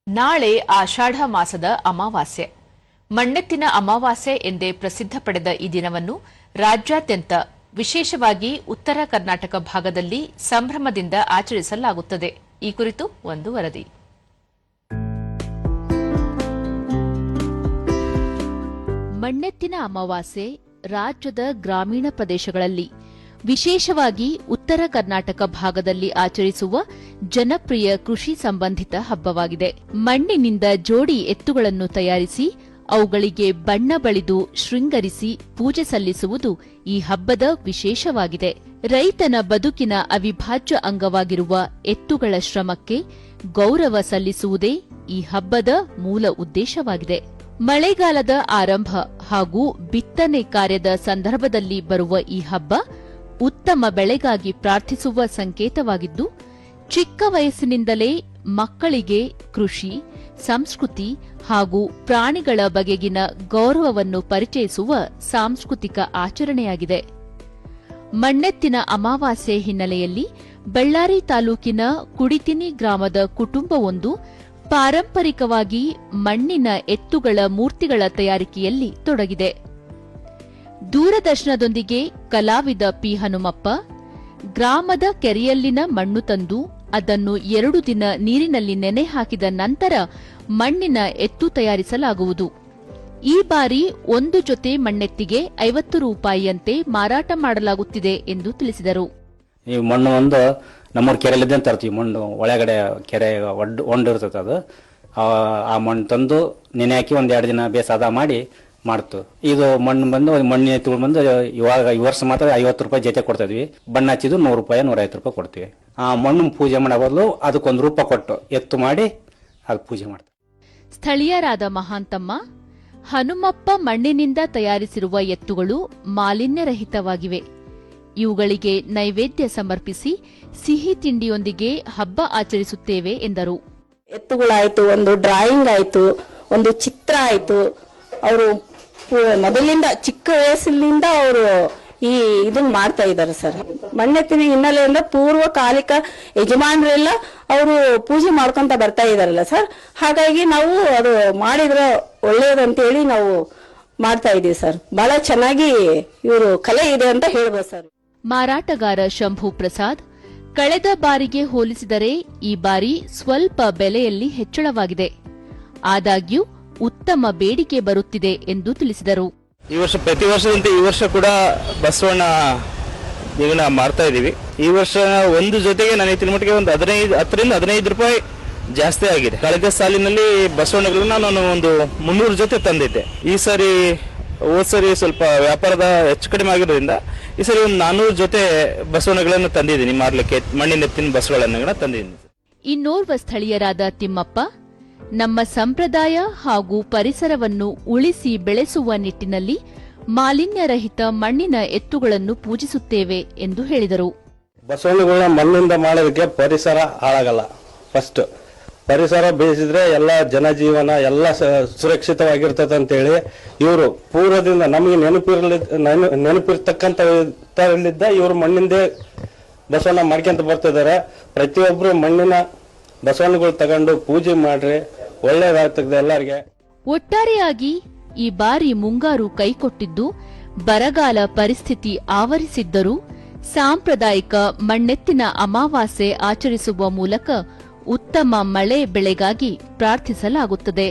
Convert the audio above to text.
ನಾಳೆ ಆಷಾಢ ಮಾಸದ ಅಮಾವಾಸ್ಯೆ. ಮಣ್ಣೆತ್ತಿನ ಅಮಾವಾಸ್ಯೆ ಎಂದೇ ಪ್ರಸಿದ್ಧ ಪಡೆದ ಈ ದಿನವನ್ನು ರಾಜ್ಯಾದ್ಯಂತ ವಿಶೇಷವಾಗಿ ಉತ್ತರ ಕರ್ನಾಟಕ ಭಾಗದಲ್ಲಿ ಸಂಭ್ರಮದಿಂದ ಆಚರಿಸಲಾಗುತ್ತದೆ. ಈ ಕುರಿತು ಒಂದು ವರದಿ. ಮಣ್ಣೆತ್ತಿನ ಅಮಾವಾಸ್ಯೆ ರಾಜ್ಯದ ಗ್ರಾಮೀಣ ಪ್ರದೇಶಗಳಲ್ಲಿ, ವಿಶೇಷವಾಗಿ ಉತ್ತರ ಕರ್ನಾಟಕ ಭಾಗದಲ್ಲಿ ಆಚರಿಸುವ ಜನಪ್ರಿಯ ಕೃಷಿ ಸಂಬಂಧಿತ ಹಬ್ಬವಾಗಿದೆ. ಮಣ್ಣಿನಿಂದ ಜೋಡಿ ಎತ್ತುಗಳನ್ನು ತಯಾರಿಸಿ ಅವುಗಳಿಗೆ ಬಣ್ಣ ಬಳಿದು ಶೃಂಗರಿಸಿ ಪೂಜೆ ಸಲ್ಲಿಸುವುದು ಈ ಹಬ್ಬದ ವಿಶೇಷವಾಗಿದೆ. ರೈತನ ಬದುಕಿನ ಅವಿಭಾಜ್ಯ ಅಂಗವಾಗಿರುವ ಎತ್ತುಗಳ ಶ್ರಮಕ್ಕೆ ಗೌರವ ಸಲ್ಲಿಸುವುದೇ ಈ ಹಬ್ಬದ ಮೂಲ ಉದ್ದೇಶವಾಗಿದೆ. ಮಳೆಗಾಲದ ಆರಂಭ ಹಾಗೂ ಬಿತ್ತನೆ ಕಾರ್ಯದ ಸಂದರ್ಭದಲ್ಲಿ ಬರುವ ಈ ಹಬ್ಬ ಉತ್ತಮ ಬೆಳೆಗಾಗಿ ಪ್ರಾರ್ಥಿಸುವ ಸಂಕೇತವಾಗಿದ್ದು, ಚಿಕ್ಕ ವಯಸ್ಸಿನಿಂದಲೇ ಮಕ್ಕಳಿಗೆ ಕೃಷಿ, ಸಂಸ್ಕೃತಿ ಹಾಗೂ ಪ್ರಾಣಿಗಳ ಬಗೆಗಿನ ಗೌರವವನ್ನು ಪರಿಚಯಿಸುವ ಸಾಂಸ್ಕೃತಿಕ ಆಚರಣೆಯಾಗಿದೆ. ಮಣ್ಣೆತ್ತಿನ ಅಮಾವಾಸ್ಯೆ ಹಿನ್ನೆಲೆಯಲ್ಲಿ ಬಳ್ಳಾರಿ ತಾಲೂಕಿನ ಕುಡಿತಿನಿ ಗ್ರಾಮದ ಕುಟುಂಬವೊಂದು ಪಾರಂಪರಿಕವಾಗಿ ಮಣ್ಣಿನ ಎತ್ತುಗಳ ಮೂರ್ತಿಗಳ ತಯಾರಿಕೆಯಲ್ಲಿ ತೊಡಗಿದೆ. ದೂರದರ್ಶನದೊಂದಿಗೆ ಕಲಾವಿದ ಪಿ. ಹನುಮಪ್ಪ ಗ್ರಾಮದ ಕೆರೆಯಲ್ಲಿನ ಮಣ್ಣು ತಂದು ಅದನ್ನು 2 ದಿನ ನೀರಿನಲ್ಲಿ ನೆನೆ ಹಾಕಿದ ನಂತರ ಮಣ್ಣಿನ ಎತ್ತು ತಯಾರಿಸಲಾಗುವುದು. ಈ ಬಾರಿ ಒಂದು ಜೊತೆ ಮಣ್ಣೆತ್ತಿಗೆ 50 ರೂಪಾಯಿಯಂತೆ ಮಾರಾಟ ಮಾಡಲಾಗುತ್ತಿದೆ ಎಂದು ತಿಳಿಸಿದರು. ಈ ಮಣ್ಣು ಒಂದು ನಮ್ಮೂರು ಕೆರೆಯಲ್ಲಿದ್ದೇ ತರ್ತೀವಿ. ಮಣ್ಣು ಒಳಗಡೆ ಕೆರೆ ಹೊಂಡು ಇರ್ತದೆ. ಅದು ಆ ಮಣ್ಣು ತಂದು ನೆನೆ ಹಾಕಿ 1-2 ದಿನ ಬೇಸಾದ ಮಾಡಿ ಮಾಡ್ತು. ಇದು ಮಣ್ಣು ಬಂದು ಮಣ್ಣಿನ ಎತ್ತುಗಳು ಬಂದು ಇವಾಗ ಈ ವರ್ಷ ಮಾತ್ರ 50 ರೂಪಾಯಿ ಜೊತೆ ಕೊಡ್ತಾ ಇದ್ವಿ. ಬಣ್ಣ ಹಚ್ಚಿದ್ದು 100 ರೂಪಾಯಿ 150 ರೂಪಾಯಿ ಕೊಡ್ತೀವಿ. ಆ ಮಣ್ಣು ಪೂಜೆ ಮಾಡೋ ಬದಲು ಅದಕ್ಕೊಂದು ರೂಪ ಕೊಟ್ಟು ಎತ್ತು ಮಾಡಿ ಅದು ಪೂಜೆ ಮಾಡ್ತಾರೆ. ಸ್ಥಳೀಯರಾದ ಮಹಾಂತಮ್ಮ, ಹನುಮಪ್ಪ ಮಣ್ಣಿನಿಂದ ತಯಾರಿಸಿರುವ ಎತ್ತುಗಳು ಮಾಲಿನ್ಯರಹಿತವಾಗಿವೆ. ಇವುಗಳಿಗೆ ನೈವೇದ್ಯ ಸಮರ್ಪಿಸಿ ಸಿಹಿ ತಿಂಡಿಯೊಂದಿಗೆ ಹಬ್ಬ ಆಚರಿಸುತ್ತೇವೆ ಎಂದರು. ಎತ್ತುಗಳಾಯ್ತು, ಒಂದು ಡ್ರಾಯಿಂಗ್ ಆಯ್ತು, ಒಂದು ಚಿತ್ರ ಆಯ್ತು. ಅವರು ಮೊದಲಿಂದ ಚಿಕ್ಕ ವಯಸ್ಸಿನಿಂದ ಅವರು ಈ ಇದನ್ನ ಮಾಡ್ತಾ ಇದ್ದಾರೆ ಸರ್. ಮಣ್ಣೆತ್ತಿನ ಹಿನ್ನೆಲೆಯಿಂದ ಪೂರ್ವಕಾಲಿಕ ಯಜಮಾನರೆಲ್ಲ ಅವರು ಪೂಜೆ ಮಾಡ್ಕೊಂತ ಬರ್ತಾ ಇದಾರಲ್ಲ ಸರ್. ಹಾಗಾಗಿ ನಾವು ಅದು ಮಾಡಿದ್ರೆ ಒಳ್ಳೇದಂತೇಳಿ ನಾವು ಮಾಡ್ತಾ ಇದೀವಿ ಸರ್. ಬಹಳ ಚೆನ್ನಾಗಿ ಇವರು ಕಲೆ ಇದೆ ಅಂತ ಹೇಳ್ಬೋದು ಸರ್. ಮಾರಾಟಗಾರ ಶಂಭು ಪ್ರಸಾದ್, ಕಳೆದ ಬಾರಿಗೆ ಹೋಲಿಸಿದರೆ ಈ ಬಾರಿ ಸ್ವಲ್ಪ ಬೆಲೆಯಲ್ಲಿ ಹೆಚ್ಚಳವಾಗಿದೆ. ಆದಾಗ್ಯೂ ಉತ್ತಮ ಬೇಡಿಕೆ ಬರುತ್ತಿದೆ ಎಂದು ತಿಳಿಸಿದರು. ಈ ವರ್ಷ ಪ್ರತಿ ವರ್ಷದಂತೆ ಈ ವರ್ಷ ಕೂಡ ಬಸವಣ್ಣ ಇದನ್ನ ಮಾಡ್ತಾ ಇದೀವಿ. ಈ ವರ್ಷ ಒಂದು ಜೊತೆಗೆ ನಾನು ಇತ್ತಿನ ಮಟ್ಟಿಗೆ ಒಂದು 10ರಿಂದ 15 ರೂಪಾಯಿ ಜಾಸ್ತಿ ಆಗಿದೆ. ಕಳೆದ ಸಾಲಿನಲ್ಲಿ ಬಸವಣ್ಣಗಳನ್ನ ನಾನು ಒಂದು 300 ಜೊತೆ ತಂದಿದ್ದೆ. ಈ ಸರಿ ಹೋದ್ ಸರಿ ಸ್ವಲ್ಪ ವ್ಯಾಪಾರದ ಹೆಚ್ಚು ಕಡಿಮೆ ಆಗಿರೋದ್ರಿಂದ ಈ ಸರಿ ಒಂದು 400 ಜೊತೆ ಬಸವಣ್ಣಗಳನ್ನು ತಂದಿದ್ದೀನಿ ಮಾರ್ಲಿಕ್ಕೆ. ಮಣ್ಣಿನೆತ್ತಿನ ಬಸವಣ್ಣಗಳನ್ನ ತಂದಿದ್ದೀನಿ. ಇನ್ನೋರ್ವ ಸ್ಥಳೀಯರಾದ ತಿಮ್ಮಪ್ಪ, ನಮ್ಮ ಸಂಪ್ರದಾಯ ಹಾಗೂ ಪರಿಸರವನ್ನು ಉಳಿಸಿ ಬೆಳೆಸುವ ನಿಟ್ಟಿನಲ್ಲಿ ಮಾಲಿನ್ಯರಹಿತ ಮಣ್ಣಿನ ಎತ್ತುಗಳನ್ನು ಪೂಜಿಸುತ್ತೇವೆ ಎಂದು ಹೇಳಿದರು. ಬಸವಣ್ಣಗಳನ್ನ ಮಣ್ಣಿಂದ ಮಾಡೋದಕ್ಕೆ ಪರಿಸರ ಹಾಳಾಗಲ್ಲ. ಫಸ್ಟ್ ಪರಿಸರ ಬೇಯಿಸಿದ್ರೆ ಎಲ್ಲ ಜನಜೀವನ ಎಲ್ಲ ಸುರಕ್ಷಿತವಾಗಿರ್ತದೆ ಅಂತೇಳಿ ಇವರು ಪೂರ್ವದಿಂದ ನಮಗೆ ನೆನಪಿರ್ತಕ್ಕಂಥ ಇವರು ಮಣ್ಣಿಂದೇ ಬಸವಣ್ಣ ಮಾಡ್ಕೊಂತ ಬರ್ತಿದ್ದಾರೆ. ಪ್ರತಿಯೊಬ್ರು ಮಣ್ಣಿನ ಬಸವಣ್ಣಗಳು ತಗೊಂಡು ಪೂಜೆ ಮಾಡ್ರಿ, ಒಳ್ಳೇದಾಗ್ತದೆ ಎಲ್ಲರಿಗೆ. ಒಟ್ಟಾರೆಯಾಗಿ ಈ ಬಾರಿ ಮುಂಗಾರು ಕೈಕೊಟ್ಟಿದ್ದು ಬರಗಾಲ ಪರಿಸ್ಥಿತಿ ಆವರಿಸಿದ್ದರೂ ಸಾಂಪ್ರದಾಯಿಕ ಮಣ್ಣೆತ್ತಿನ ಅಮಾವಾಸ್ಯೆ ಆಚರಿಸುವ ಮೂಲಕ ಉತ್ತಮ ಮಳೆ ಬೆಳೆಗಾಗಿ ಪ್ರಾರ್ಥಿಸಲಾಗುತ್ತದೆ.